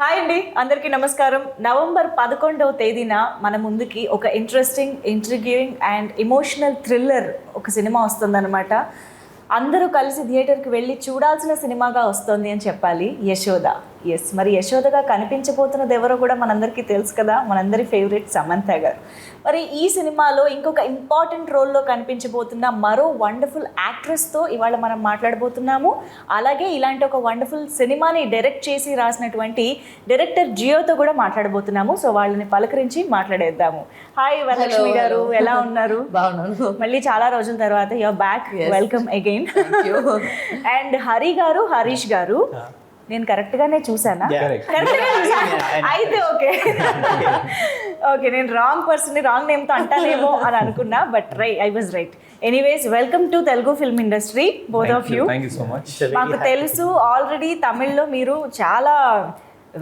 Hi అండి, అందరికీ నమస్కారం. నవంబర్ 11వ తేదీన మన ముందుకి ఒక ఇంట్రెస్టింగ్, ఇంట్రిగ్యూయింగ్ అండ్ ఎమోషనల్ థ్రిల్లర్ ఒక సినిమా వస్తుందన్నమాట. అందరూ కలిసి థియేటర్కి వెళ్ళి చూడాల్సిన సినిమాగా వస్తుంది అని చెప్పాలి. యశోద. ఎస్, మరి యశోదగా కనిపించబోతున్నది ఎవరో కూడా మనందరికీ తెలుసు కదా, మనందరి ఫేవరెట్ సమంత గారు. మరి ఈ సినిమాలో ఇంకొక ఇంపార్టెంట్ రోల్లో కనిపించబోతున్న మరో వండర్ఫుల్ యాక్ట్రెస్తో ఇవాళ మనం మాట్లాడబోతున్నాము. అలాగే ఇలాంటి ఒక వండర్ఫుల్ సినిమాని డైరెక్ట్ చేసి రాసినటువంటి డైరెక్టర్ జియోతో కూడా మాట్లాడబోతున్నాము. సో వాళ్ళని పలకరించి మాట్లాడేద్దాము. హాయ్ వరలక్ష్మి గారు, ఎలా ఉన్నారు? బాగున్నాను. మళ్ళీ చాలా రోజుల తర్వాత your back. Welcome again. And Harish గారు, నేను కరెక్ట్గానే చూసానా? అయితే ఓకే ఓకే, నేను రాంగ్ పర్సన్, రాంగ్ నేమ్తో అంటానేమో అని అనుకున్నా, but I was right. Anyways, welcome to Telugu film industry, both of you. మాకు తెలుసు ఆల్రెడీ తమిళ్లో మీరు చాలా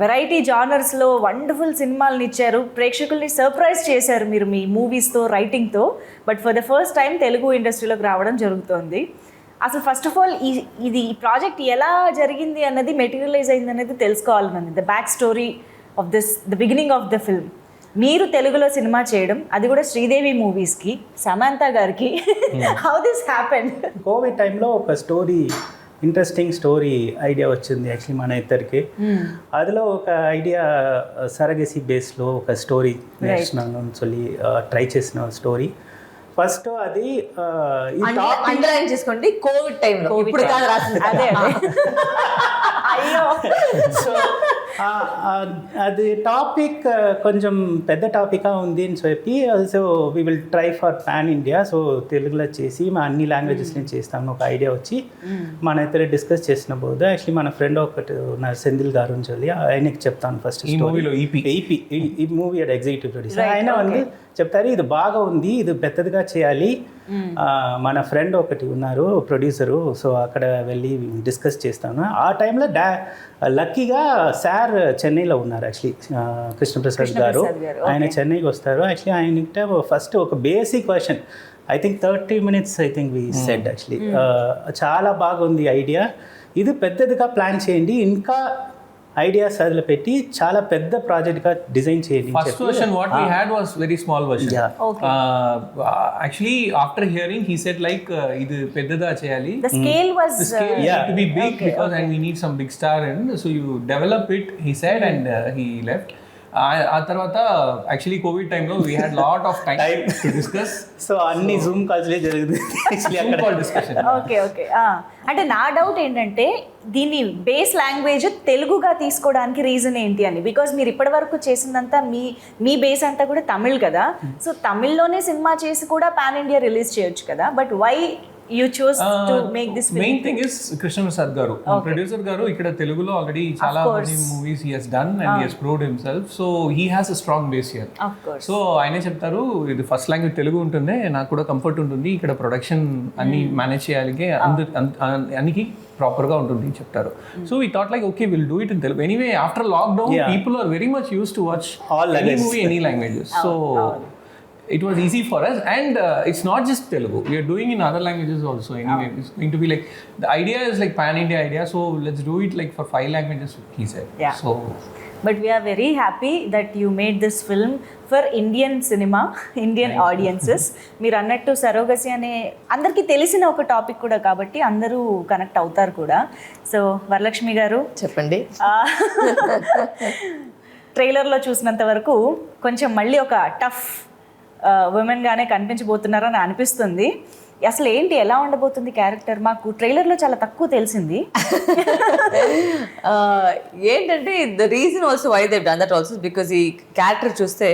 వెరైటీ జానర్స్లో వండర్ఫుల్ సినిమాలను ఇచ్చారు, ప్రేక్షకుల్ని సర్ప్రైజ్ చేశారు మీరు మీ మూవీస్తో, రైటింగ్తో. But for the first time Telugu ఇండస్ట్రీలోకి రావడం జరుగుతోంది. అసలు ఫస్ట్ ఆఫ్ ఆల్ ఈ ప్రాజెక్ట్ ఎలా జరిగింది అన్నది, మెటీరియలైజ్ అయింది అనేది తెలుసుకోవాలన్నది. The back story of the beginning of the film. మీరు తెలుగులో సినిమా చేయడం, అది కూడా శ్రీదేవి మూవీస్కి, సమంత గారికి, హౌ దిస్ హ్యాపెండ్? కోవిడ్ టైంలో ఒక ఇంట్రెస్టింగ్ స్టోరీ ఐడియా వచ్చింది యాక్చువల్లీ మన ఇద్దరికి. అదిలో ఒక ఐడియా సరగసి బేస్లో ఒక స్టోరీ నేర్చుకున్నాను, ట్రై చేసిన స్టోరీ. ఫస్ట్ అది అండర్లైన్ చేసుకోండి, కోవిడ్ టైంలో, ఇప్పుడు కాదు రాసింది. అదే అయ్యో. సో అది టాపిక్ కొంచెం పెద్ద టాపిక్గా ఉంది అని చెప్పి, so we will try for pan India. So తెలుగులో చేసి మా అన్ని లాంగ్వేజెస్లో చేస్తాము ఒక ఐడియా వచ్చి మన ఇద్దరు డిస్కస్ చేసిన పోదు. యాక్చువల్లీ మన ఫ్రెండ్ ఒకటి ఉన్నారు సెంధిల్ గారు అని చెప్పి, ఆయనకి చెప్తాను ఫస్ట్ ఈ మూవీ ఎగ్జిక్యూటివ్ ప్రొడ్యూసర్. ఆయన வந்து చెప్తారు ఇది బాగా ఉంది, ఇది పెద్దదిగా చేయాలి. మన ఫ్రెండ్ ఒకటి ఉన్నారు ప్రొడ్యూసరు, సో అక్కడ వెళ్ళి డిస్కస్ చేస్తాను. ఆ టైంలో లక్కీగా సార్ చెన్నైలో ఉన్నారు యాక్చువల్లీ, కృష్ణప్రసాద్ గారు. ఆయన చెన్నైకి వస్తారు. యాక్చువల్లీ ఆయన ఫస్ట్ ఒక basic question, I think 30 minutes I think we said actually, చాలా బాగుంది ఐడియా, ఇది పెద్దదిగా ప్లాన్ చేయండి, ఇంకా ఐడియాస్ అదిలో పెట్టి చాలా పెద్ద ప్రాజెక్ట్ గా డిజైన్ చేయండి. First version what we had was very small version. Okay. Actually after hearing he said like idu peddada cheyali, The scale was to be big, because and we need some big star, and so you develop it, he said, and he left. ఆ తర్వాత actually Covid టైంలో we had lot of time to discuss. So అన్ని Zoom కాల్స్లే జరుగుతుంది discussion. Okay okay. అంటే నా doubt ఏంటంటే, దీన్ని base language తెలుగుగా తీసుకోవడానికి రీజన్ ఏంటి అని. బికాజ్ మీరు ఇప్పటి వరకు చేసిందంతా మీ బేస్ అంతా కూడా తమిళ్ కదా, సో తమిళ్లోనే సినిమా చేసి కూడా పాన్ ఇండియా రిలీజ్ చేయొచ్చు కదా, but why you chose to make this film? Main thing is Krishnaprasad garu, producer garu ikkada Telugulo already chala many movies he has done and he has proved himself, so he has a strong base here. Of course. So ayine cheptaru idi first language Telugu untunde naaku kuda comfort untundi, ikkada production anni manage cheyalige anniki proper ga untundi cheptaru. So we thought like okay, we'll do it in Telugu. Anyway, after lockdown people are very much used to watch all any movie, any languages. So it was easy for us, and it's not just Telugu, we are doing in other languages also. Anyway, it's going to be like, the idea is like pan India idea, so let's do it like for 5 languages, he said. So but we are very happy that you made this film for Indian cinema, Indian audiences. మీరు అన్నట్టు surrogacy అనే అందరికీ తెలిసిన ఒక topic కూడా కాబట్టి అందరూ connect అవుతారు కూడా. సో వరలక్ష్మి గారు చెప్పండి. ట్రైలర్లో చూసినంత వరకు కొంచెం మళ్ళీ ఒక టఫ్ ఉమెన్ గానే కనిపించబోతున్నారని అనిపిస్తుంది. అసలు ఏంటి, ఎలా ఉండబోతుంది క్యారెక్టర్? మాకు ట్రైలర్లో చాలా తక్కువ తెలిసింది. ఏంటంటే the reason also why they done that also because ఈ క్యారెక్టర్ చూస్తే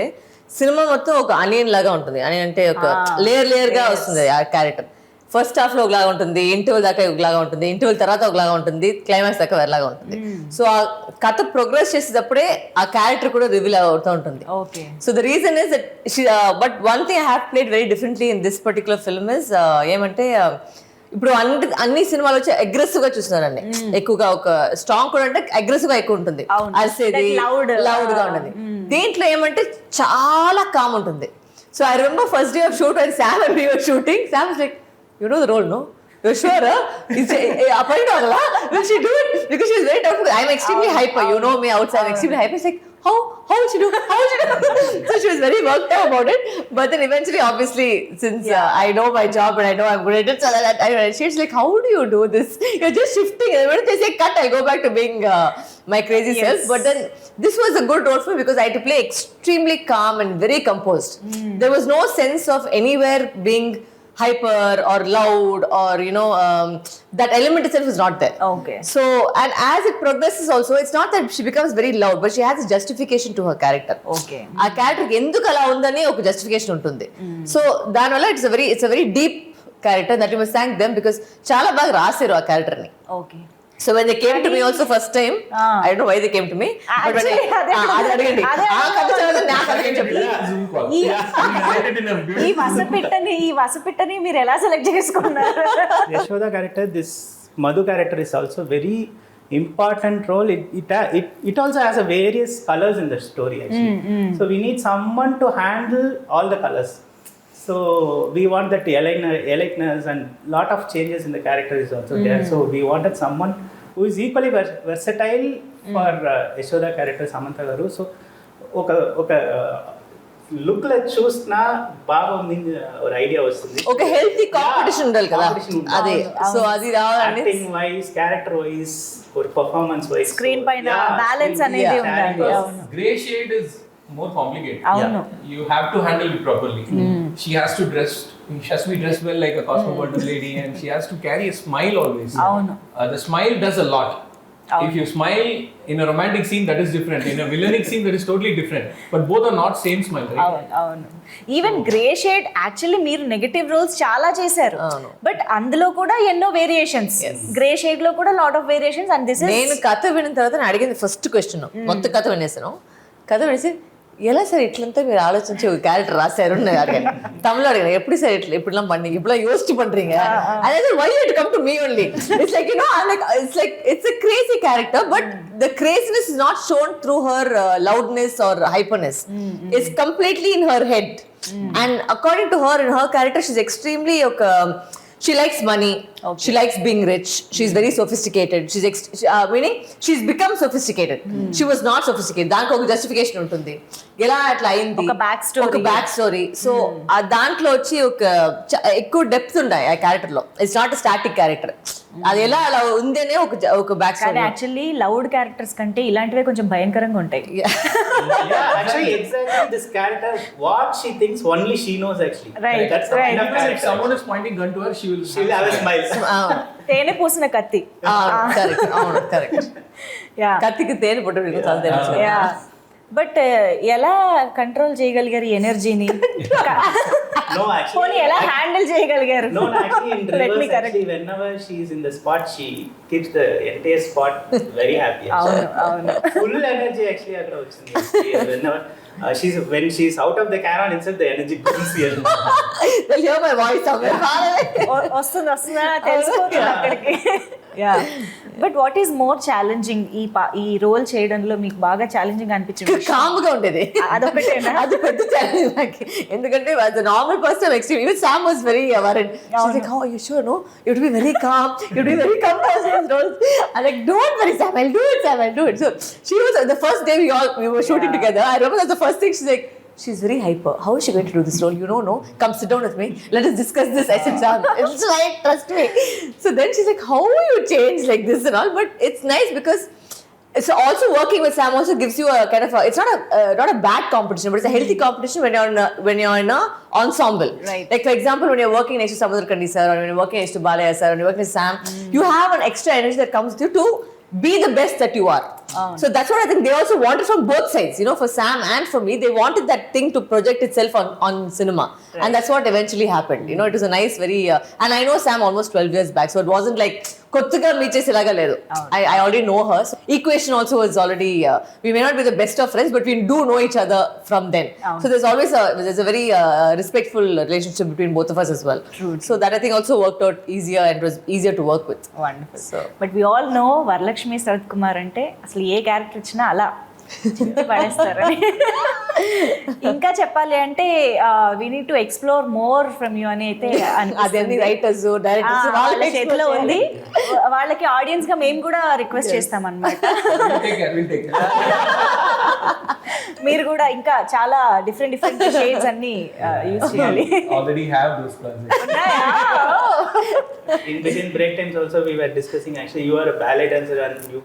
సినిమా మొత్తం ఒక అనియన్ లాగా ఉంటుంది. అని అంటే ఒక లేయర్ గా వస్తుంది ఆ క్యారెక్టర్. ఫస్ట్ హాఫ్ లో ఒకలాగా ఉంటుంది, ఇంటర్వెల్ దాకా ఒకలాగా ఉంటుంది, ఇంటర్వెల్ తర్వాత ఒకలాగా ఉంటుంది, క్లైమాక్స్ దాకా వేరేలాగా ఉంటుంది. సో ఆ కథ ప్రోగ్రెస్ చేసేటప్పుడే ఆ క్యారెక్టర్ కూడా రివీల్ అవుతూ ఉంటుంది. So the reason is that but one thing I have played very differently in this particular film is ఏమంటే, ఇప్పుడు అన్ని సినిమాలు వచ్చి అగ్రెసివ్ గా చూస్తున్నారండి. ఎక్కువగా ఒక స్ట్రాంగ్ కూడా అంటే అగ్రెసివ్ గా ఎక్కువ ఉంటుంది, అరిసేది లౌడ్ గా ఉంటుంది. దీంట్లో ఏమంటే చాలా కామ్ ఉంటుంది. So I remember first day of shoot and Sam and we were shooting. Sam was like, you know the role, no? Yashoda, will she do it? Because she's very tough. I'm extremely hyper. You know me outside, I'm extremely hyper. It's like, how will she do? How will she do? So she was very worked up about it. But then eventually, obviously, since I know my job and I know I'm good at it, so she's like, how do you do this? You're just shifting. And when they say cut, I'll go back to being my crazy self. But then this was a good role for me because I had to play extremely calm and very composed. There was no sense of anywhere being hyper or loud or that element itself is not there. Okay. So, and as it progresses also, it's not that she becomes very loud, but she has a justification to her character. Okay. ఆ character ఎందుకు అలా ఉందని ఒక justification ఉంటుంది. So దానివల్ల it's a very deep character that you must thank them because చాలా బాగా రాశారు ఆ క్యారెక్టర్ ని. Okay. So when they came to me also first time, I don't know why they came to me. But when అడగండి ఆ కథ చదివితే నా కథ ఏం చెప్పలేదు. ఈ వసపిట్టని మీరు ఎలా సెలెక్ట్ చేసుకున్నారు? Yashoda character, this Madhu character is also very important role. It also has a various colors in the story actually. So we need someone to handle all the colors. So we want that alertness and lot of changes in the character is also there. So we wanted someone who is equally versatile for Yashoda character Samantha garu. So oka look la chusna baga undi or idea vastundi. ఒక healthy competition ఉండాలి కదా అదే. So అది రావాలండి acting wise, character wise, or performance wise. Screen పైన balance అనేది ఉండాలి. Gray shade is more complicated. అవును. You have to handle it properly. She has to be dressed well like a cosmopolitan lady, and she has to carry a smile always. అవును. The smile does a lot. If you smile in a romantic scene, that is different. In a villainic scene, that is totally different. But both are not same smile, right? అవును. Even grey shade actually మీరు negative roles చాలా చేశారు, but అందులో కూడా ఎన్నో variations. Grey shade లో కూడా lot of variations. And this నేను కథ విన్న తర్వాత నేను అడిగింది ఫస్ట్ క్వశ్చన్, మొత్తం కథ వినేసాను. కథ వినేసి ఎలా సార్ ఇట్లంతా మీరు ఆలోచించి ఒక క్యారెక్టర్ రాశారు నేను అడిగాను. తమిళ అడిగాను, எப்படி சார் இப்படிலாம் பண்ணீங்க, இப்படிலாம் யோசிச்சு பண்றீங்க? அதாவது why did it come to me only? It's like, it's a crazy character, but the craziness is not shown through her loudness or hyperness. It's completely in her head. And according to her, in her character, she's extremely she likes money. Okay. She likes being rich. She's very sophisticated. Meaning she's become sophisticated. She was not sophisticated. దానికి ఒక justification ఉంటుంది, ఎలా అట్లా అయింది, ఒక back story. So ఆ దాంట్లో వచ్చి ఒక ఎక్కువ డెప్త్ ఉన్నాయి ఆ క్యారెక్టర్ లో. It's not static character. అది ఎలా అలా ఉందనే ఒక back story. Actually loud characters కంటే ఇలాంటివే కొంచెం భయంకరంగా ఉంటాయి. Actually, exactly this character, what she thinks only she knows actually. Right. That's the kind of character. If someone is pointing gun to her, she will have a smile. తేనె పూసిన కత్తి. Correct. కత్తికి తేనె పుట్టు చాలా తెలుసు. బట్ ఎలా control చేయగలిగారు ఎనర్జీని? No, actually. ఎలా హ్యాండిల్ చేయగలిగారు? No, actually in reverse, actually whenever she is in the spot, she keeps the entire spot very happy. అవును. Full energy actually అక్కడ వచ్చింది. Whenever when she's out of the caravan itself, the energy comes here. They'll hear my voice somewhere. వస్తుందా తెలిసిపోతుంది అక్కడికి. But what is more challenging ఈ role చేయడంలో మీకు బాగా ఛాలెంజింగ్ అనిపించింది? కామ్గా ఉండేది, అదొకటేనా? అది పెద్ద ఛాలెంజ్ నాకు. ఎందుకంటే as a normal person I'm extreme. Even Sam was very worried. She's like, oh, you sure? No, you have to be very calm. You have to be very composed in those roles. I'm like, don't worry Sam, I'll do it, Sam, I'll do it. So she was the first day we were shooting together. I remember that's the first thing she's like, she's very hyper. How is she going to do this role? You know, no? Come sit down with me. Let us discuss this. I said, Sam, it's right, trust me. So then she's like, how you change like this and all? But it's nice because it's also working with Sam also gives you a kind of it's not a bad competition, but it's a healthy competition when you're in a ensemble. Right. Like for example, when you're working next to Samudrakandi sir, or when you're working next to Balaya sir, when you're working with Sam, you have an extra energy that comes with you to be the best that you are. So that's what I think they also wanted from both sides. For Sam and for me, they wanted that thing to project itself on cinema. Right. And that's what eventually happened. It was a nice, very... and I know Sam almost 12 years back, so it wasn't like... కొత్తగా meet చేసేలాగా లేదు. I already know her. So equation also is already... we may not be the best of friends, but we do know each other from then. So there's always a very respectful relationship between both of us as well. True. So that I think also worked out easier and was easier to work with. Wonderful. But we all know Varalaxmi Sarathkumar అంటే అసలు ఏ character ఇచ్చినా అలా చింపి పడేస్తారని. ఇంకా చెప్పాలి అంటే we need to explore more from you అని అయితే అదే రైటర్స్ డైరెక్టర్స్ వాళ్ళ చేతిలో ఉంది. వాళ్ళకి ఆడియన్స్ గా మేము కూడా రిక్వెస్ట్ చేస్తాం అన్నమాట. మీరు కూడా ఇంకా చాలా డిఫరెంట్ షేడ్స్ అన్ని యూజ్ చేయాలి. Already have those plans. In between break times also we were discussing, actually you are a ballet dancer and you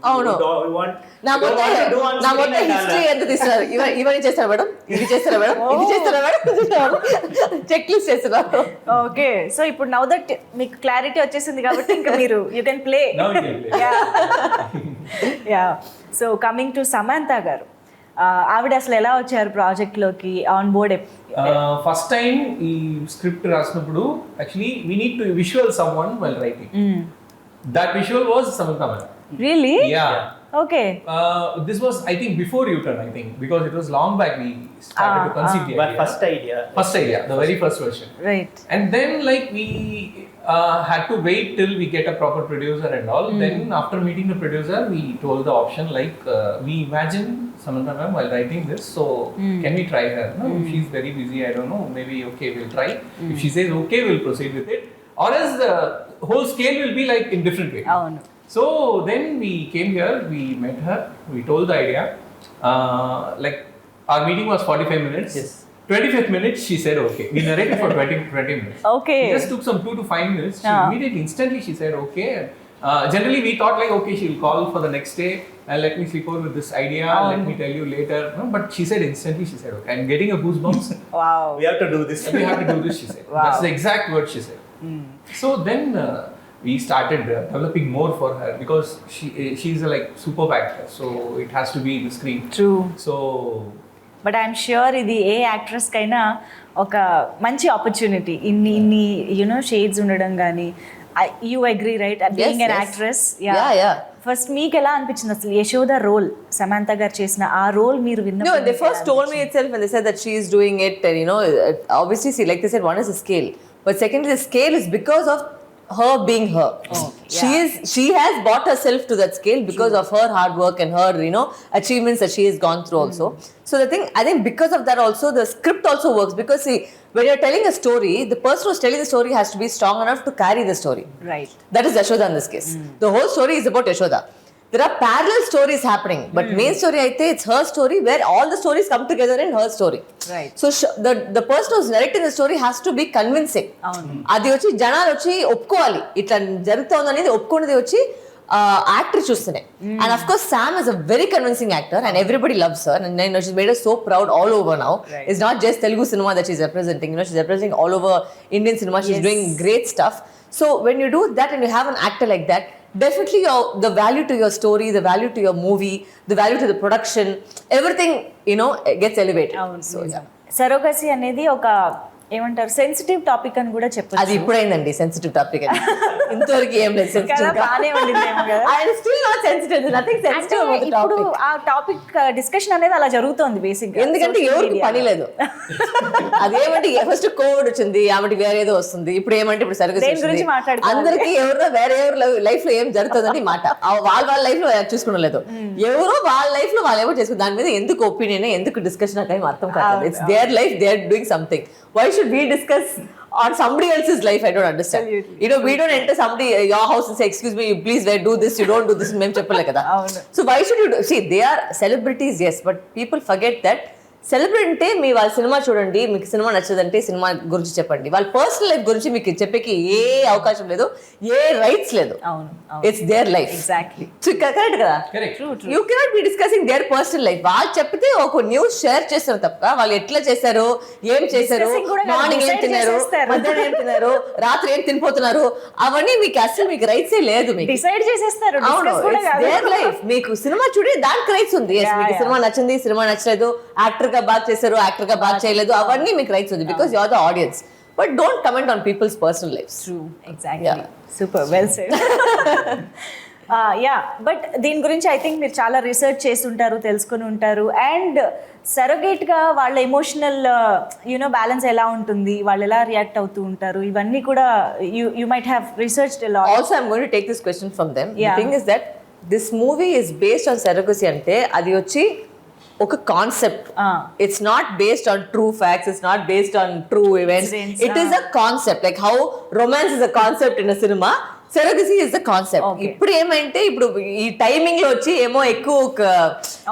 want నా మొత్తం హిస్టరీ ఎంత తీస్తున్నారు, ఇవన్నీ చేస్తారా మేడం, ఇది చేస్తారా మేడం, ఇది చేస్తారా మేడం, చెక్ లిస్ట్ చేస్తున్నారు. ఓకే, సో ఇప్పుడు నౌ దట్ మీకు క్లారిటీ వచ్చేసింది కాబట్టి ఇంకా మీరు you can play. Yeah, so coming to Samantha గారు, ఆవిడ అసలు ఎలా వచ్చారు ప్రాజెక్ట్ లోకి ఆన్ బోర్డ్? ఫస్ట్ టైం ఈ స్క్రిప్ట్ రాసినప్పుడు actually we need to visual someone while writing. That visual was Samantha madam. Really? Yeah. Okay. This was, I think, before U-turn, I think, because it was long back we started to conceive the idea. First idea, the very first version. Right. And then like we had to wait till we get a proper producer and all. Then after meeting the producer, we told the option like we imagine Samantha ma'am while writing this, so can we try her? No, if she's very busy, I don't know, maybe okay, we'll try. If she says okay, we'll proceed with it. Or else the whole scale will be like in different way. Oh no. So then we came here, we met her, we told the idea. Like our meeting was 45 minutes. Yes. 25th minute she said okay. We narrated for 20 minutes. Okay. It just took some 2 to 5 minutes. She immediately, instantly she said okay. Generally we thought like okay, she'll call for the next day and let me sleep over with this idea. Let me tell you later. No, but she said instantly, she said okay. I'm getting a goosebumps. Wow. We have to do this. We have to do this, she said. Wow. That's the exact word she said. So then we started developing more for her because she's a like superb actor, so it has to be in the screen. True. So but I'm sure ఇది ఏ actress కైనా ఒక మంచి opportunity. ఇన్ని you know shades ఉండడం కానీ. You agree right? Being an actress. First మీకు ఎలా అనిపించింది అసలు యశోద రోల్ సమంత గారు చేసిన ఆ రోల్ మీరు విన్న? No, they first told me itself when they said that she is doing it, and you know, obviously see, like they said, one is the scale, but secondly the scale is because of her being her. She has brought herself to that scale because of her hard work and her, you know, achievements that she has gone through also. So the thing, I think because of that also the script also works, because see, when you're telling a story, the person who's telling the story has to be strong enough to carry the story. Right. That is Yashoda in this case. The whole story is about Yashoda. There are parallel stories happening, but main story aithe it's her story where all the stories come together in her story. Right. So the person who's narrating the story has to be convincing. అది వచ్చి జనాలు వచ్చి ఒప్పుకోవాలి, ఇట్లా జరుగుతోంది అనేది ఒప్పుకునేది వచ్చి actor చూస్తేనే. And of course Sam is a very convincing actor and everybody loves her, and you know, she's made us so proud all over now. Right. It's not just Telugu cinema that she's representing, you know, she's representing all over Indian cinema. She's doing great stuff. So when you do that and you have an actor like that, definitely the value to your story, the value to your movie, the value to the production, everything, you know, gets elevated. So yeah. Surrogacy అనేది ఒక ఏమంటారు sensitive topic అని కూడా చెప్పచ్చు. అది ఇప్పుడైందండి sensitive topic అని. ఇంతవరకు ఏం లేదు సెన్సిటివ్. బాగానే ఉండిందేమో కదా. I am still not sensitive. There's nothing sensitive about the topic. ఇప్పుడు ఆ టాపిక్ డిస్కషన్ అనేది అలా జరుగుతోంది బేసిక్ గా. ఎందుకంటే ఎవరికి పని లేదు. అదేమంటే ఫస్ట్ కోవిడ్ వచ్చింది, ఆమెకి వేరే ఏదో వస్తుంది, ఇప్పుడు ఏమంటే ఇప్పుడు సరిగ్గా అందరికి ఎవరో వేరే ఎవరు లైఫ్ లో ఏం జరుగుతుందని మాట వాళ్ళ లైఫ్ లో చూసుకోలేదు. ఎవరో వాళ్ళ లైఫ్ లో వాళ్ళు ఎవరు చేసుకున్నారు, దాని మీద ఎందుకు ఒపీనియన్, ఎందుకు డిస్కషన్ నాకు ఏం అర్థం కాదు. It's their life, they are doing something. Why should we discuss on somebody else's life? I don't understand. Absolutely. You know, we don't enter somebody your house and say, excuse me, you please do this, you don't do this, mem cheppale kada. So why should you do? See, they are celebrities, yes, but people forget that celebrity అంటే మీ వాళ్ళ cinema చూడండి, మీకు cinema నచ్చదంటే cinema గురించి చెప్పండి, వాళ్ళ personal life గురించి మీకు చెప్పేకి ఏ అవకాశం లేదు, ఏ రైట్స్ లేదు. It's their life. Exactly. Correct కదా? You cannot be discussing their personal life. వాళ్ళు చెప్తే ఒక న్యూస్ షేర్ చేస్తారు తప్ప వాళ్ళు ఎట్లా చేశారు, ఏం చేశారు, మార్నింగ్ ఏం తిన్నారు, మధ్యాహ్నం ఏం తిన్నారు, రాత్రి ఏం తినిపోతున్నారు, అవన్నీ మీకు అసలు మీకు రైట్సే లేదు. మీకు డిసైడ్ చేసేస్తారు. Their life. మీకు సినిమా చూడే దానికి రైట్స్ ఉంది. మీకు సినిమా నచ్చింది, సినిమా నచ్చలేదు, యాక్టర్ గా బాగా చేశారు, యాక్టర్ గా బాగా చేయలేదు, అవన్నీ మీకు రైట్స్ ఉంది because you are the audience. But don't comment on people's personal lives. True, exactly. Super well said. Yeah, but దీని గురించి ఐ థింక్ మీరు చాలా రీసెర్చ్ చేసి ఉంటారు, తెలుసుకుని ఉంటారు. అండ్ సరగేట్గా వాళ్ళ ఎమోషనల్ యూనో బ్యాలెన్స్ ఎలా ఉంటుంది, వాళ్ళు ఎలా రియాక్ట్ అవుతూ ఉంటారు, ఇవన్నీ కూడా you might have researched a lot. Also I'm going to take this question from them. The thing is that this movie is based on surrogacy అంటే అది వచ్చి ఒక concept. It's not based on true facts, it's not based on true events. It is a concept, like how romance is a concept in a cinema, surrogacy is the concept. ఇప్పుడు ఏమంటే ఇప్పుడు ఈ timing లో వచ్చి ఏమో ఎక్కువ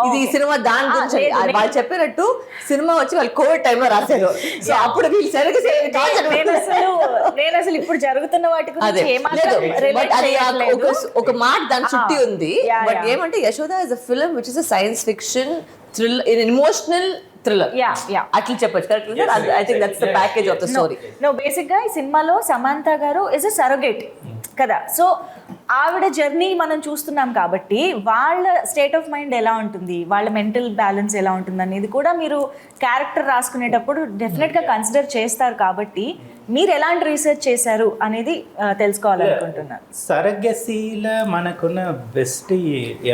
ఇది ఈ సినిమా దాని గురించి వాళ్ళు చెప్పినట్టు సినిమా వచ్చి వాళ్ళు కోవిడ్ టైంలో రాశారు. సో అప్పుడు వీళ్ళు సరగసీ నేను అసలు ఇప్పుడు జరుగుతున్న వాటి ఒక మాట దాని చుట్టి ఉంది. బట్ ఏమంటే Yashoda is a film which is a science fiction thriller, emotional thriller అట్లా చెప్పొచ్చు. Correct? I think that's the package of the story. No, basic గా ఈ సినిమాలో Samantha garu is a surrogate కదా. సో ఆవిడ జర్నీ మనం చూస్తున్నాం కాబట్టి వాళ్ళ స్టేట్ ఆఫ్ మైండ్ ఎలా ఉంటుంది, వాళ్ళ మెంటల్ బ్యాలెన్స్ ఎలా ఉంటుంది అనేది కూడా మీరు క్యారెక్టర్ రాసుకునేటప్పుడు డెఫినెట్ గా కన్సిడర్ చేస్తారు. కాబట్టి మీరు ఎలాంటి రీసెర్చ్ చేశారు అనేది తెలుసుకోవాలనుకుంటున్నాను. సరగసీలో మనకున్న బెస్ట్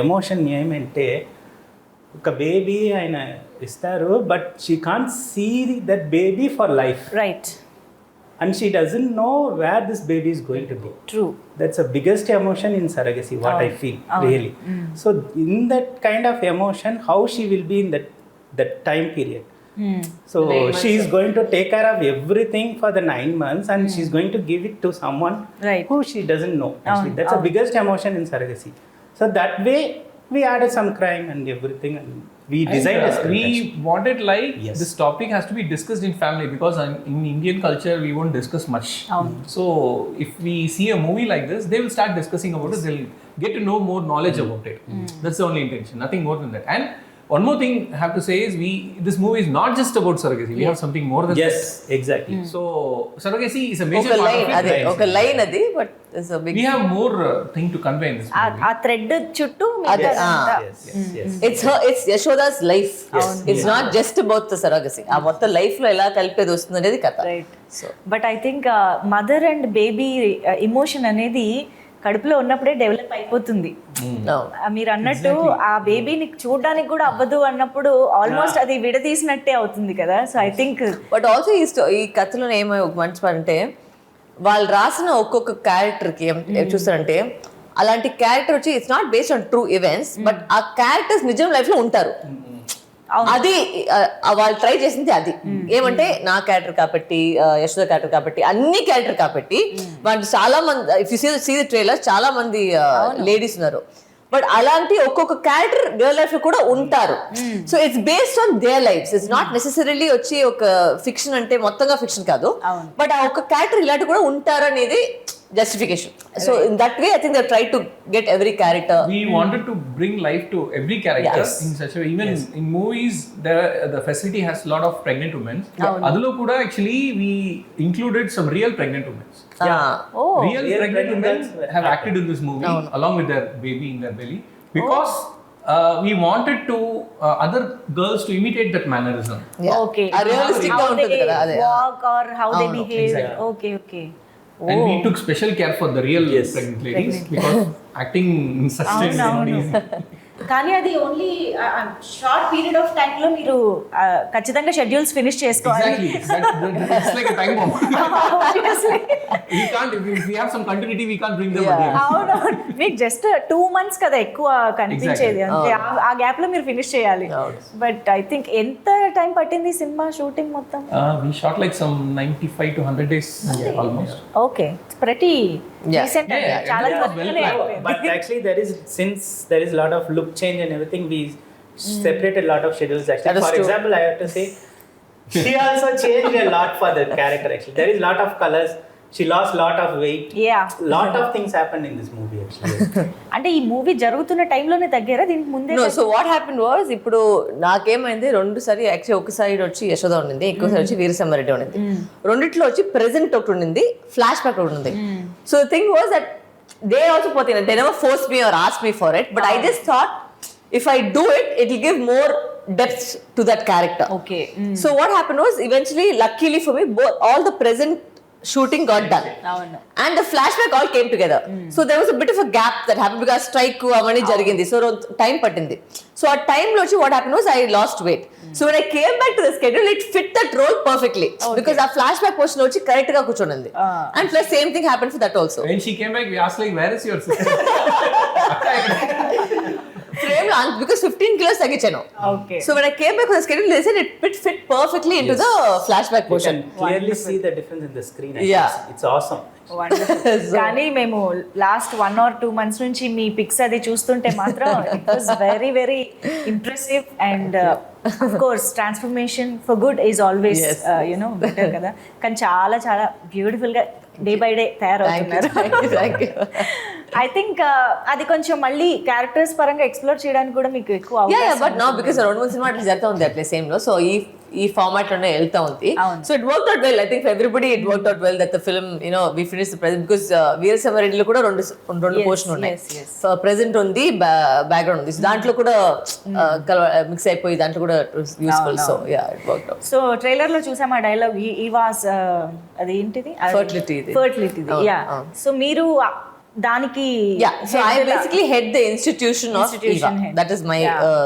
ఎమోషన్ ఏమంటే, ఒక బేబీ ఆయన ఇస్తారు, but she can't see that baby for life, right? and she doesn't know where this baby is going to be. True. That's the biggest emotion in surrogacy, what I feel, really. So in that kind of emotion, how she will be in that time period. So she is going to take care of everything for the 9 months, and she's going to give it to someone who she doesn't know. Actually, that's the biggest emotion in surrogacy. So that way we added some crime and everything, and we designed a script. We wanted this topic has to be discussed in family, because in Indian culture we won't discuss much. So if we see a movie like this, they will start discussing about it. They'll get to know more knowledge about it. That's the only intention, nothing more than that. And one more thing I have to say is this movie is not just about surrogacy. We have something more than that. Yes, exactly. So surrogacy is a major part of it. Okay, line adi, but there's a big. We have more thing to convey in this movie. ఆ thread చుట్టూ it's Yashoda's life. It's not just about the surrogacy. ఆ మొత్తం life లో ఎలా కలిపేది వస్తుంది అనేది కథ. Right. But I think mother and baby emotion అనేది కడుపులో ఉన్నప్పుడే డెవలప్ అయిపోతుంది. మీరు అన్నట్టు ఆ బేబీని చూడడానికి కూడా అవ్వదు అన్నప్పుడు ఆల్మోస్ట్ అది విడదీసినట్టే అవుతుంది కదా. So I think but also ఈ కథలో ఏమో ఒక మంచి పని అంటే, వాళ్ళు రాసిన ఒక్కొక్క క్యారెక్టర్కి చూస్తారంటే, అలాంటి క్యారెక్టర్ వచ్చి it's not based on true events, but ఆ క్యారెక్టర్స్ నిజం లైఫ్ లో ఉంటారు. అది వాళ్ళు ట్రై చేసింది అది ఏమంటే, నా క్యారెక్టర్ కాబట్టి, యశోద క్యారెక్టర్ కాబట్టి, అన్ని క్యారెక్టర్ కాబట్టి వాళ్ళు చాలా మంది, if you see the trailer, చాలా మంది లేడీస్ ఉన్నారు. బట్ అలాంటి ఒక్కొక్క క్యారెక్టర్ రియల్ లైఫ్ లో కూడా ఉంటారు. So it's based on their lifes. It's not necessarily వచ్చి ఒక ఫిక్షన్ అంటే మొత్తంగా ఫిక్షన్ కాదు, బట్ ఆ ఒక్క క్యారెక్టర్ ఇలాంటి కూడా ఉంటారు అనేది justification. So in that way I think they tried to get every character. We wanted to bring life to every character in such a way. Even in movies the facility has a lot of pregnant women. Adulo kuda actually we included some real pregnant women. Real pregnant women have acted in this movie along with their baby in their belly, because we wanted to other girls to imitate that mannerism. Okay, realistic ga untadi kada ade, walk or how they behave. Exactly. Okay. And we took special care for the real pregnant ladies, because acting in such things is not easy. కానీ అది only short period of time లో మీరు ఖచ్చితంగా schedules finish చేసుకోవాలి. It's like a time bomb. We can't, if we have some continuity we can't bring them again. అవును, మీకు just 2 months కదా ఎక్కువ కనిపించేది అంతే. ఆ గ్యాప్ లో మీరు ఫినిష్ చేయాలి. బట్ ఐ థింక్ ఎంత టైం పట్టింది సినిమా షూటింగ్ మొత్తం? We shot like some 95 to 100 days almost. Okay, it's pretty decent. చాలా త్వరగానే అయిపోయింది. But actually since there is a lot of look change and everything, we separated a lot of schedules actually. For example, I have to say she also changed a lot for the character actually. There is a lot of colors, she lost lot of weight. Lot of things happened in this movie actually. అంటే ఈ movie జరుగుతున్న టైంలోనే తగ్గారా దీనికి ముందే? No, so what happened was, ఇప్పుడు నాకేమైంది, 2 సారి actually ఒక side వచ్చి యశోద ఉండింది, ఇంకో సైడ్ వచ్చి వీరసింహారెడ్డి ఉండింది. రెండిట్లో వచ్చి ప్రెజెంట్ ఒకటి ఉండింది, ఫ్లాష్ బ్యాక్ ఒకటి ఉంది. So the thing was that they also put in, they never forced me or asked me for it, but I just thought if I do it, it will give more depth to that character. Okay. So what happened was, eventually, luckily for me, all the present shooting got done, and the flashback all came together. So there was a bit of a gap that happened because strike avani jarigindi, so time pattindi. So at time lo what happened was I lost weight. So when I came back to the schedule, it fit that role perfectly, because our flashback portion lo correct ga kuchonandi, and plus same thing happened for that also. When she came back, we asked like, where is your sister? Frame because 15 kilos తగ్గించాను. Okay. So when I came back on the schedule, they said it fit perfectly into the flashback You portion. can clearly see the difference in the screen. Yeah. It's awesome. కానీ మేము last 1 or 2 months నుంచి మీ pics అది చూస్తుంటే మాత్రం it was very very impressive and of course transformation for good is always you know better కదా. కానీ చాలా చాలా బ్యూటిఫుల్ గా డే బై డే తయారవుతున్నారు. ఐ థింక్ అది కొంచెం మళ్ళీ క్యారెక్టర్స్ పరంగా ఎక్స్ప్లోర్ చేయడానికి కూడా మీకు ఎక్కువ బట్ నో బికాస్ 2-3 సినిమా అట్లా జరుగుతూ ఉంది అట్లే సేమ్ లో. సో ఈ ఫార్మాట్ లోనే వెళ్తా ఉంది. So it work out well. I think for everybody it work out well that the film we finish the present because వీరసమరెడ్డిలో కూడా రెండు పోర్షన్ ఉన్నాయి. ప్రెజెంట్ ఉంది, బ్యాక్గ్రౌండ్ ఉంది. దాంట్లో కూడా మిక్స్ అయిపోయి దాంట్లో కూడా useful. So yeah it work out. So trailer లో చూసాం ఆ డైలాగ్ ఈ వాస్ అది ఏంటిది ఫర్టిలిటీ యా. సో మీరు దానికి so I basically head the institution of Eva. That is my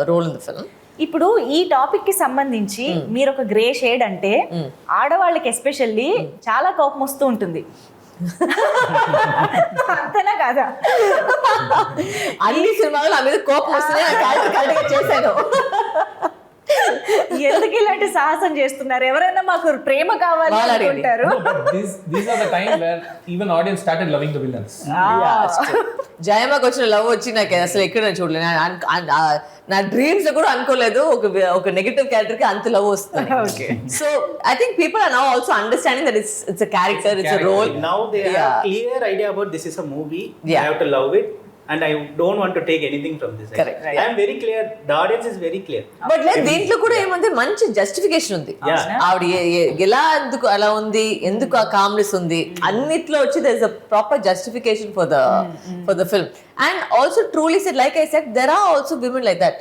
role in the film. ఇప్పుడు ఈ టాపిక్ కి సంబంధించి మీరు ఒక గ్రే షేడ్ అంటే ఆడవాళ్ళకి ఎస్పెషల్లీ చాలా కోపం వస్తూ ఉంటుంది. అంతేనా కాదా? అన్ని సినిమాలు నా మీద కోపం వస్తున్నాయి. చేశాను. ఎందుకు ఇలాంటి సాహసం చేస్తున్నారు? ఎవరైనా మాకు ప్రేమ కావాలి అనుకుంటారు. These are the time where even audience started loving the villains. జయమ్మకి వచ్చిన లవ్ వచ్చి నాకు అసలు ఎక్కడ చూడలేదు. నా డ్రీమ్స్ లో కూడా అనుకోలేదు ఒక నెగటివ్ క్యారెక్టర్ కి అంత లవ్ వస్తుంది. So I think people are now also understanding that it's a character, it's a role. Now they have clear idea about this is a movie. I have to love it. And I don't want to take anything from this. Correct. I am very clear. The audience is very clear. But like దీంట్లో కూడా ఏమంటే మంచి justification ఉంది. ఆవిడ ఎలా ఎందుకు అలా ఉంది, ఎందుకు ఆ కామ్నెస్ ఉంది, అన్నిట్లో వచ్చి there is a proper justification for the film. And also truly said, like I said, there are also women like that.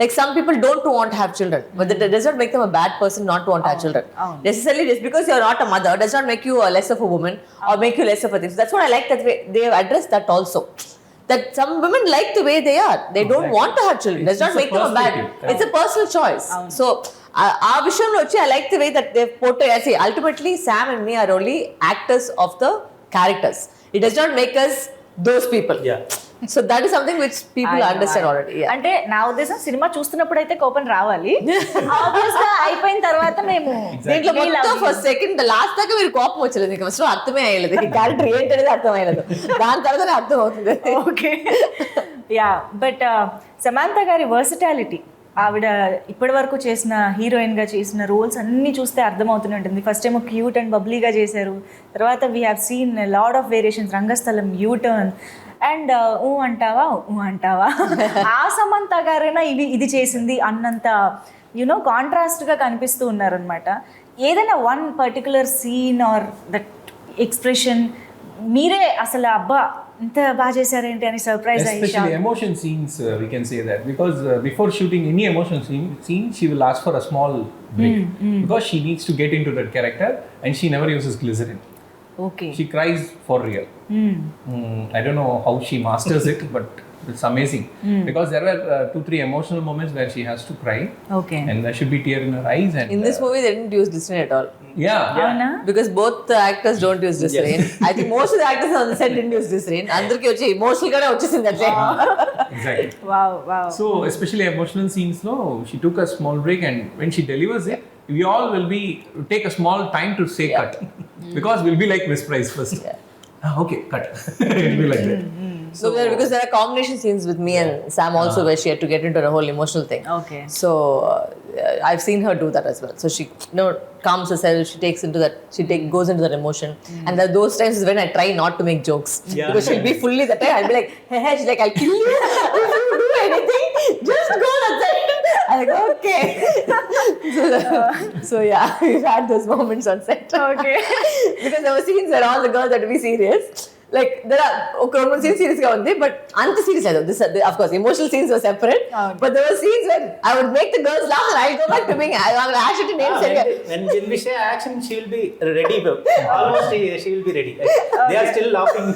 Like some people don't want to have children, but that does not make them a bad person not to want to have children. Necessarily just because you are not a mother does not make you less of a woman or make you less of a thing. So that's what I like that way they have addressed that also. That some women like the way they are. They don't want to have children. Does not make them a bad. It's a personal choice. So, our vision lochi, I like the way that they portray. I say, ultimately, Sam and me are only actors of the characters. It does not make us those people. Yeah. So that is something which people understand already. Yeah. అంటే నా ఉద్దేశం cinema చూస్తున్నప్పుడు అయితే కోపం రావాలి. Obvious గా అయిపోయిన తర్వాత మేము దీంట్లో మొత్తం ఫస్ట్ సెకండ్ లాస్ట్ దాకా మీరు కోపం వచ్చలేదు. మీకు అసలు అర్థమే అయ్యలేదు. ఈ క్యారెక్టర్ ఏంటనేది అర్థం అయ్యలేదు. దాని తర్వాత అర్థం అవుతుంది. Okay yeah. బట్ సమాంత గారి వర్సిటాలిటీ, ఆవిడ ఇప్పటి వరకు చేసిన హీరోయిన్ గా చేసిన రోల్స్ అన్ని చూస్తే అర్థమవుతూనే ఉంటుంది. ఫస్ట్ ఏమో క్యూట్ అండ్ బబ్లీగా చేశారు. తర్వాత we have seen lot of variations, Rangasthalam, U turn and అంటావా ఆ సమంత గారైనా ఇది చేసింది అన్నంత యునో కాంట్రాస్ట్గా కనిపిస్తూ ఉన్నారనమాట. ఏదైనా one particular scene or that expression మీరే అసలు అబ్బా ఇంత బాగా చేశారేంటి అని సర్ప్రైజ్ అయ్యి. Especially emotion scenes, we can say that because before shooting any emotion scene, she will ask for a small break because she needs to get into that character and she never uses glycerin. Okay. She cries for real. I don't know how she masters it, but it's amazing because there were 2-3 emotional moments where she has to cry. Okay. And there should be tear in her eyes. And in this movie, they didn't use glycerin at all. అవునా? Because both the actors don't use glycerin. I think most of the actors on the set didn't use glycerin. అందరికి వచ్చి emotional గానే వచ్చేసింది అట్లే. Exactly. Wow. So especially emotional scenes, no, she took a small break, and when she delivers it, we all will take a small time to say cut because we'll be like Miss Price first. Okay, cut. It'll be like that. So because there are combination scenes with me and Sam also where she had to get into the whole emotional thing. Okay. So I've seen her do that as well. So she calms herself, she takes into that, goes into that emotion. And there are those times when I try not to make jokes because she'll be fully that time. I'll be like, hey, she's like, I'll kill you if you do anything. Just go outside. I'm like, okay. So yeah, we've had those moments on set. Okay. Because there were scenes where all the girls had to be serious. Like there are one scene serious ga undi, but anta serious ado. This of course emotional scenes were separate, but there were scenes where I would make the girls laugh and I'll go back to being actually name when we say action, she will be ready. Almost she will be ready. They are still laughing.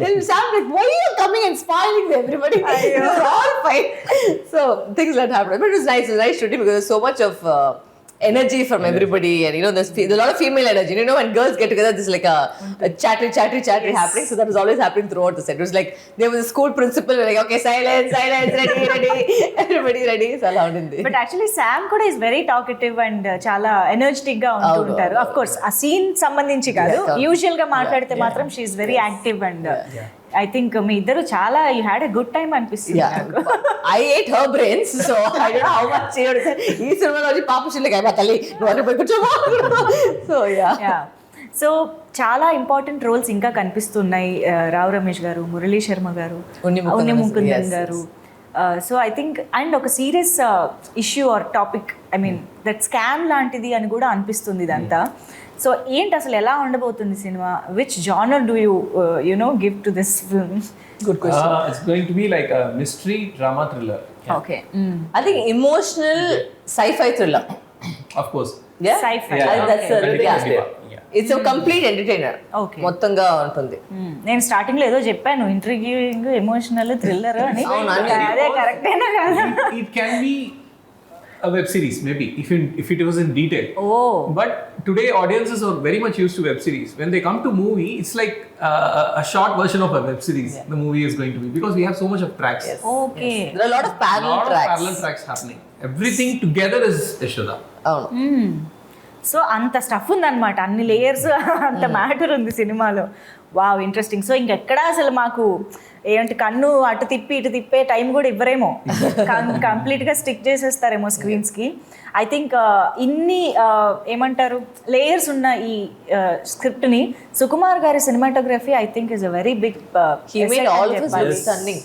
Then Sam like, why are you coming and spoiling everybody? It's all fine. So things that happened, but it was nice shooting because there was so much of energy from everybody, and you know there's a lot of female energy. You know, when girls get together, there's like a chattery happening. So that was always happening throughout the set. It was like there was a school principal like, okay, silence, ready, everybody ready. So allowed in there. But actually Sam kuda is very talkative and చాలా energetic గా ఉంటుంటారు. Of course ఆ scene సంబంధించి కాదు, usual గా మాట్లాడితే మాత్రం she is very active and I think మీ ఇద్దరు చాలా you had a good time అనిపిస్తుంది నాకు. I ate her brains, so I don't know how much she would say. ఈ సినిమాలో వచ్చి పాప చిల్లకి అయిపోయి తల్లి నువ్వు పోయి కూర్చోమా. సో సో చాలా ఇంపార్టెంట్ రోల్స్ ఇంకా కనిపిస్తున్నాయి. రావు రమేష్ గారు, మురళీ శర్మ గారు, ఉన్ని ముకుందన్ గారు. సో ఐ థింక్ అండ్ ఒక serious issue our topic, I mean that scam లాంటిది అని కూడా అనిపిస్తుంది ఇదంతా. సో ఏంటి అసలు ఎలా ఉండబోతుంది cinema? Which genre do you know give to this film? good question. It's going to be like a mystery drama thriller. Okay, I think emotional sci-fi thriller. Of course. Yeah, Sci-fi. I think that's Everything is there. it's a complete entertainer. Okay. మొత్తంగా ఉంటుంది. నేను starting లో ఏదో చెప్పాను ఇంట్రిగ్యూయింగ్, emotional, thriller అని. అవును, అదే కరెక్టేనా కాదా? It can be a web series maybe if it was in detail. Oh. But today audiences are very much used to web series. When they come to movie, it's like a short version of a web series. The movie is going to be, because we have so much of tracks. Okay. There are a lot of parallel tracks. Parallel tracks happening. Everything together is Yashoda. అవును. So అంత stuff ఉందన్నమాట, అన్ని layers, అంత matter ఉంది సినిమాలో. Wow, interesting. So ఇంకెక్కడా అసలు మాకు ఏంటి కన్ను అటు తిప్పి ఇటు తిప్పే టైం కూడా ఇవ్వరేమో, కంప్లీట్గా స్టిక్ చేసేస్తారేమో స్క్రీన్స్కి. ఐ థింక్ ఇన్ని ఏమంటారు లేయర్స్ ఉన్న ఈ స్క్రిప్ట్ని సుకుమార్ గారి cinematography I think is a very big. He made all of us look stunning.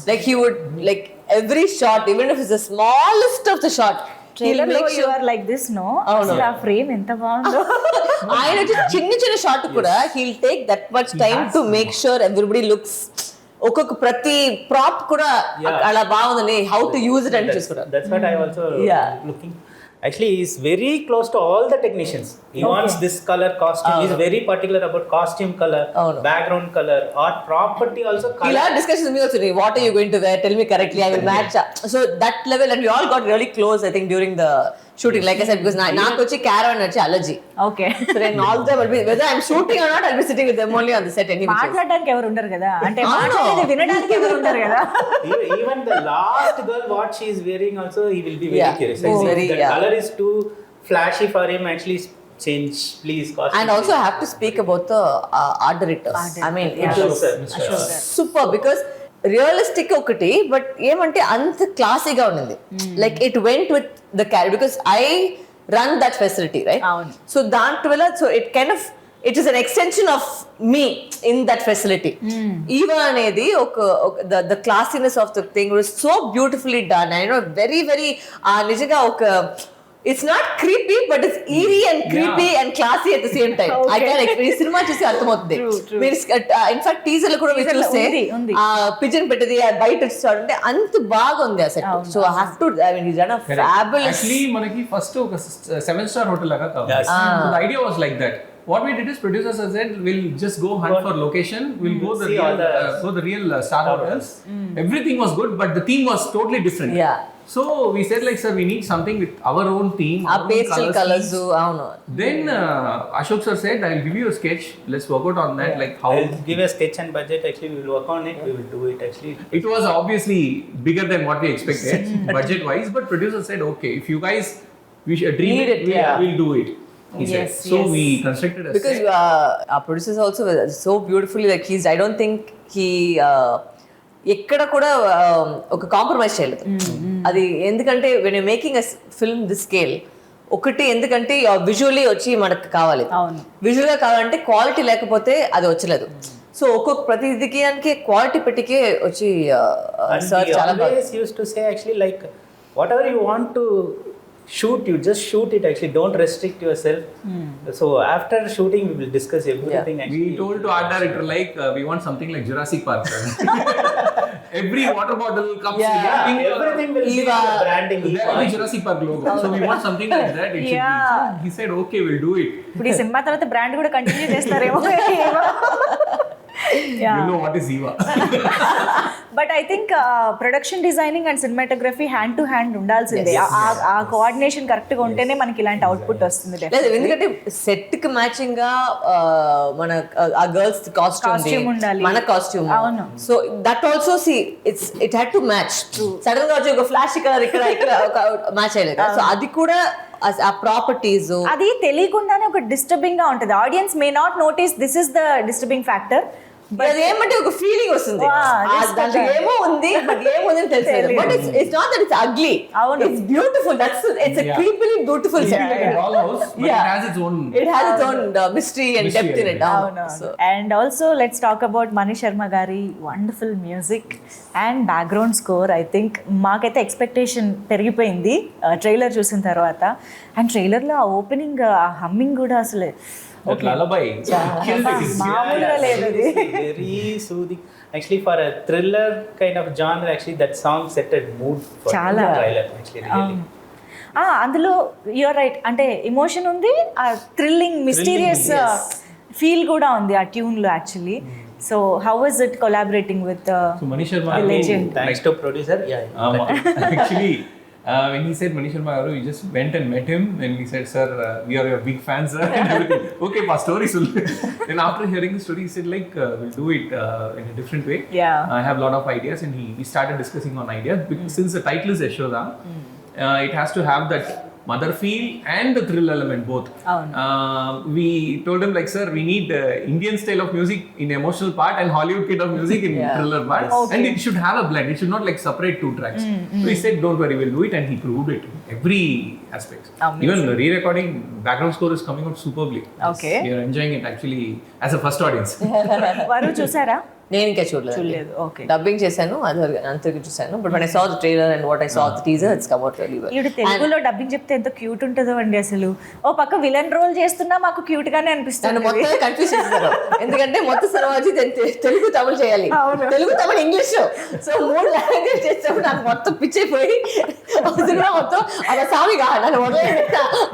Like he would, like every shot, even if it's the smallest of the shot, he'll make you sure. are like this, no? అసలు ఆ frame ఎంత బాగుందో. ఆయన చిన్న shot కూడా he'll take that much time to make sure everybody looks, ఒక్కొక్క ప్రతి ప్రాప్ కూడా అలా బాగుందని how to use it అని చూసుకుంటారు. That's what I also looking. Actually, he is very close to all the technicians. He wants this color costume. He is very particular about costume color, background color, art property also color. He'll have discussions with me also. What are you going to wear? Tell me correctly. I will match. So that level, and we all got really close, I think, during the shooting. Like I said, because నాకు వచ్చి caravan వచ్చి allergy. Okay. So then all the time, whether I'm shooting or not, I'll be sitting with them only on the set anyway. మాట్లాడడానికి ఎవరు ఉండరు కదా, అంటే మాట్లాడేది వినడానికి ఎవరు ఉండరు కదా. Even the last girl, what she is wearing also, he will be very curious. The color is too flashy for him. Actually, change, please. Costume. And also, I have to speak about the art directors. I mean, it was super, because realistic ఒకటి, but ఏమంటే అంత క్లాసీగా ఉండింది. Like it went with the character, because I run that facility, right? So దాంట్లో so it kind of it is an extension of me in that facility. Eva అనేది ఒక the classiness of the thing was so beautifully done. I know very very నిజంగా ఒక it's not creepy, but it's eerie and creepy and classy at the same time. I can explain. Cinema చూసి అర్థమవుతుంది. మీరు in fact teaser లో కూడా మీరు చూస్తే pigeon పెట్టేది బయట చూడండి, అంత బాగుంది ఆ set. So I have to, I mean it's a fabulous. Actually మనకి ఫస్ట్ ఒక 7-star హోటల్ లాగా కావాలి. The idea was like that. What we did is, producers said, we'll just go hunt for location, we'll go the real star hotels. Everything was good, but the theme was totally different. Yeah. So we said like, sir, we need something with our own theme, our pastel colors. Avunu. Then Ashok sir said, I'll give you a sketch, let's work out on that. Like how I'll give a sketch and budget. Actually, we will work on it. We will do it. Actually, it was obviously bigger than what we expected budget wise, but producer said, okay, if you guys dream it, we'll do it. He said. So we constructed a because our producers also were so beautifully, like I don't think he ఎక్కడ కూడా ఒక compromise చేయలేదు. అది ఎందుకంటే when you making a film this scale, ఒకటి ఎందుకంటే visually వచ్చి మనకు కావాలి, విజువల్గా కావాలంటే క్వాలిటీ లేకపోతే అది వచ్చలేదు. సో ఒక్కొక్క ప్రతిదికి క్వాలిటీ పెట్టికే వచ్చి సార్ చాలా బాగా used to say actually like whatever you want to shoot, you just shoot it. Actually, don't restrict yourself. So after shooting, we will discuss everything. Actually, we told to art director like we want something like Jurassic Park. Every water bottle comes with everything will be branding. There will be Jurassic Park logo. So we want something like that. It should be. So he said, okay, we'll do it. ఇప్పుడు ఈ cinema తర్వాత brand కూడా continue చేస్తారేమో. You know what is Eva. But I think production designing and cinematography hand to hand ఉండాల్సిందే. ఆ coordination correct గా ఉంటేనే మనకి ఇలాంటి అవుట్పుట్ వస్తుంది. లేదు, ఎందుకంటే సెట్ కి మ్యాచింగ్ గా మన ఆ గర్ల్స్ కాస్ట్యూమ్ ఉండాలి, మన కాస్ట్యూమ్. అవును. So that also see it had to match. Sudden గా వచ్చి ఒక ఫ్లాష్ కలర్ ఇక్కడ ఒక మ్యాచ్ అయ్యలేదు. సో అది కూడా ఆ ప్రాపర్టీస్ అది తెలియకుండానే ఒక డిస్టర్బింగ్ గా ఉంటుంది. Audience may not notice this is the disturbing factor. ఏమంటే ఒక ఫీలింగ్ వస్తుంది, దాంట్లో ఏమో ఉంది బట్ ఏముంది అని తెలియదు. But it's not that it's ugly, it's beautiful. That's it's a creepily beautiful set. Dollhouse, but it has its own mystery and depth in it. And also let's talk about Mani Sharma gari wonderful music and background score. I think మాకైతే expectation పెరిగిపోయింది trailer చూసిన తర్వాత. And ట్రైలర్లో ఆ opening ఆ humming కూడా అసలు that lullaby killed it. మామూలుగా లేదు అది. Very soothing. Actually, for a thriller kind of genre, actually that song set a mood for చాలా. the trailer. Actually, really. అందులో యూఆర్ రైట్, అంటే ఎమోషన్ ఉంది, ఆ థ్రిల్లింగ్ మిస్టీరియస్ ఫీల్ కూడా ఉంది ఆ ట్యూన్ లో actually. So how was it collaborating with So Mani Sharma, legend. Thanks to producer. actually when he said Mani Sharma garu, we just went and met him and he said, sir, we are your big fans, sir, and everything. Okay, pa story sul. Then after hearing the story, he said like we'll do it in a different way. Yeah. I have a lot of ideas, and we started discussing on ideas. Since the title is Yashoda, it has to have that mother feel and the thrill element both. We told him like, sir, we need Indian style of music in emotional part and Hollywood kind of music in thriller part. Okay. And it should have a blend. It should not like separate two tracks. So he said, don't worry, we'll do it, and he proved it in every aspect. Amazing. Even the re-recording background score is coming out superbly. Okay. We are enjoying it actually as a first audience. వారు చూసారా? నేను ఇంకా చూడలేదు. Okay. Dubbing చేశాను, అది అంతకు చూశాను. But when I saw the trailer and what I saw the teaser, it's come out really well. ఈవిడ తెలుగులో డబ్బింగ్ చెప్తే ఎంత క్యూట్ ఉంటుందో అండి అసలు. ఓ పక్క విలన్ రోల్ చేస్తున్నా మాకు క్యూట్ గానే నన్ను అనిపిస్తుంది. మొత్తం కన్ఫ్యూజ్ చేస్తారు, ఎందుకంటే మొత్తం సినిమా వచ్చి తెలుగు తమిళ చేయాలి, తెలుగు తమిళ ఇంగ్లీష్. సో 3 లాంగ్వేజ్ చేసినప్పుడు నాకు మొత్తం పిచ్చైపోయి సినిమా మొత్తం అలా సామిగా నన్ను వదిలే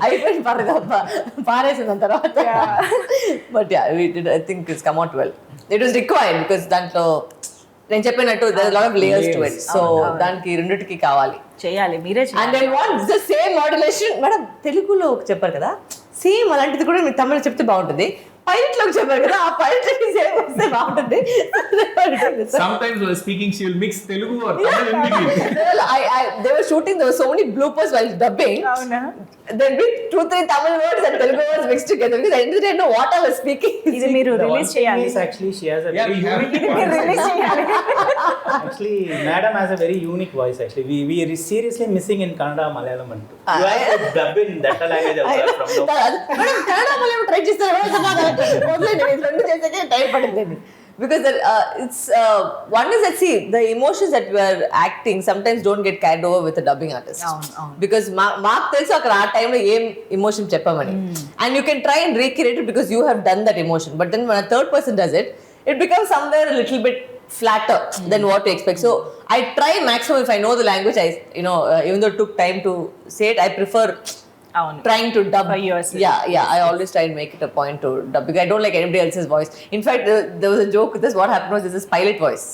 అయిపోయింది, పారేసిన తర్వాత. But I think it's come out well. It was required because దాంట్లో నేను చెప్పినట్టు there lot of layers to it. So దానికి రెండిటికి కావాలి, చేయాలి, మీరే and I want the same modulation. Madam తెలుగులో చెప్పారు కదా, సేమ్ అలాంటిది కూడా మీరు తమిళ చెప్తే బాగుంటుంది. పైలట్ లోకి చెప్పారు కదా, ఆ పైలట్ సేమ్ వస్తే బాగుంటుంది. Sometimes while speaking, she will mix Telugu or Tamil in between. They were shooting, there were so many bloopers while dubbing. అవునా? There'd be 2-3 Tamil words and Telugu words mixed together because I didn't know what I was speaking. ఇది మీరు The one release thing చేయాలి. is actually she has a Yeah, very we have unique it. voice. Release చేయాలి. Actually, madam has a very unique voice. Actually, we are seriously missing in Kannada, Malayalam, and you have to dub in that language also from now. Madam Kannada Malayalam try చేస్తారు, రెండు చేసాకే time పడింది. Because it's one is that, see, the emotions that we are acting sometimes don't get carried over with the dubbing artist. Because మాకు తెలుసు అక్కడ ఆ టైంలో ఏం emotion చెప్పమని, and you can try and recreate it because you have done that emotion. But then when a third person does it, it becomes somewhere a little bit flatter than what you expect. So I try maximum if I know the language. Even though it took time to say it, I prefer trying to dub by yourself. Yeah, I always try and make it a point to dub because I don't like anybody else's voice. In fact, there was a joke with this. What happened was, this is pilot voice.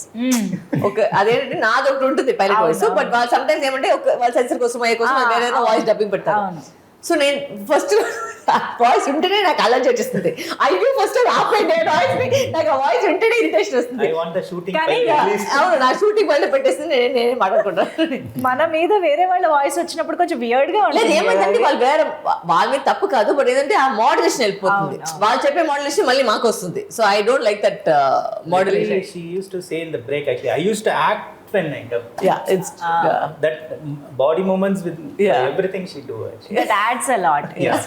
Okay, అదేంటి నాది ఒకటి ఉంటుంది pilot voice. So but వాళ్ళు sometimes ఏమంటే వాళ్ళ sensor కోసం వేరే voice dubbing పెడతారు. సో నేను ఫస్ట్ వాయిస్ వింటేనే నాకు అలర్జీ వచ్చేస్తుంది. అయ్యో ఫస్ట్ ఆపండి వాయిస్, నాకు ఆ వాయిస్ వింటేనే ఇరిటేషన్ వస్తుంది. I want the shooting కానీ file at least. అవును, నా షూటింగ్ పైన పెట్టేస్తుంది, నేనే మాట్లాడుకుంటాను. మన మీద వేరే వాళ్ళ వాయిస్ వచ్చినప్పుడు కొంచెం వియర్డ్ గా లేదు, ఉంటుంది. ఏమైందంటే వాళ్ళు వేరే వాళ్ళ మీద తప్పు కాదు, బట్ ఏంటంటే ఆ మోడ్యులేషన్ వెళ్ళిపోతుంది. వాళ్ళు చెప్పే మోడ్యులేషన్ మళ్ళీ మాకు వస్తుంది. So I don't like that modulation. She used to say in the break, actually, I used to act when I dub. Yeah, it's That body movements with everything she do. Actually. That adds a lot. Yes.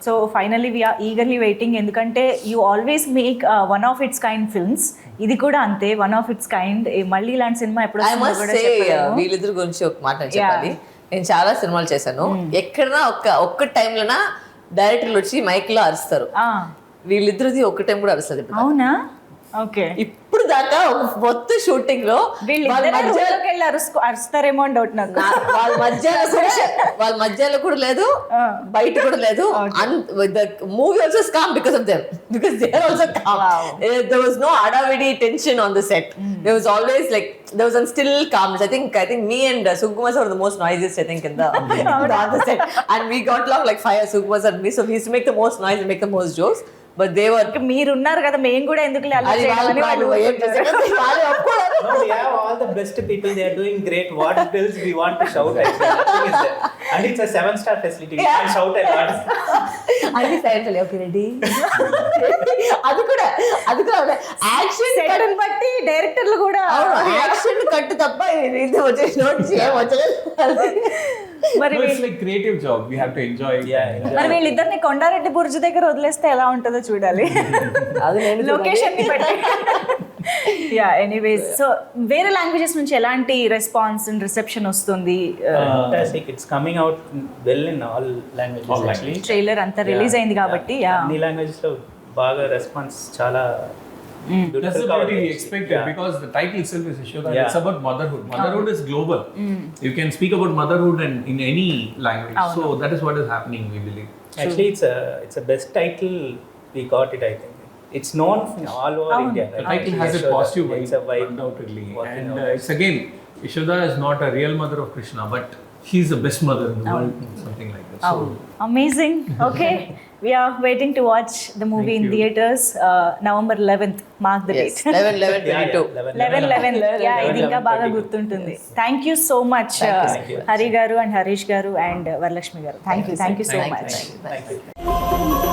So finally we are eagerly waiting, ఎందుకంటే you always make one of its kind films. ఇది కూడా అంతే, one of its kind. మళ్ళీ ఇలాంటి cinema ఎప్పుడు I must say వీళ్ళిద్దరి గురించి ఒక మాట నేను చెప్పాలి. నేను చాలా సినిమాలు చేశాను, ఎక్కడన్నా ఒక్క టైంలోనా డైరెక్టర్లు వచ్చి మైక్ లో అరుస్తారు. వీళ్ళిద్దరిది ఒక్క టైం కూడా అరుస్తుంది. అవునా? ఓకే. ఇప్పుడు దాకా ఒక మొత్తం షూటింగ్ లో వీళ్ళిద్దరే ఊళ్ళోకి వెళ్ళి అరుస్తారేమో అని డౌట్ నాకు. వాళ్ళ మధ్యలో కూడా లేదు, బయట కూడా లేదు. The movie also calm because of them, because they are also calm. There was no adavidi tension on the set. There was always like there was a still calmness. I think me and Sukumar sir were the most noisiest, I think, in the on the set, and we got along like fire. Sukumar sir and me, so we used to make the most noise and make the most jokes. But they were మీరున్నారు కదా, మేము కూడా ఎందుకు No, we have all the best people. They are doing great. What else we want to shout? Actually, nothing is there. And it's a 7-star facility. We can shout a lot. అది silent okay ready. అది కూడా action set బట్టి డైరెక్టర్లు కూడా action కట్టు తప్ప ఇది వచ్చేసి నోట్స్ ఏం వచ్చలేదు. మరి No, it's like creative job. We have to enjoy it. మరి వీళ్ళిద్దరిని కొండారెడ్డి బుర్జ్ దగ్గర వదిలేస్తే ఎలా ఉంటుందో చూడాలి, లొకేషన్ ని బట్టి. యా, ఎనీవేస్, సో వేరే లాంగ్వేజెస్ నుంచి ఎలాంటి రెస్పాన్స్ అండ్ రిసెప్షన్ వస్తుంది? Fantastic. It's coming out well in all languages. All actually. Trailer అంతా రిలీజ్ అయింది కాబట్టి అన్ని లాంగ్వేజెస్ లో బాగా రెస్పాన్స్ చాలా That's the quality we expected because the title itself is Yashoda. It's about motherhood. Motherhood is global. You can speak about motherhood and in any language. So that is what is happening, we believe. Actually, it's a best title we got it. I think it's known all over India. The title has a positive vibe, It's a vibe. undoubtedly. And it's again, Yashoda is not a real mother of Krishna, but she's the best mother in the world, something like that. So Amazing. Okay, we are waiting to watch the movie in theaters. November 11th, mark the date. 11/11/22. 11/11. Yeah, ఇది ఇంకా బాగా గుర్తుంటుంది. Thank you so much, Hari garu and Harish garu and Varalaxmi garu. Thank you so much. Thank you.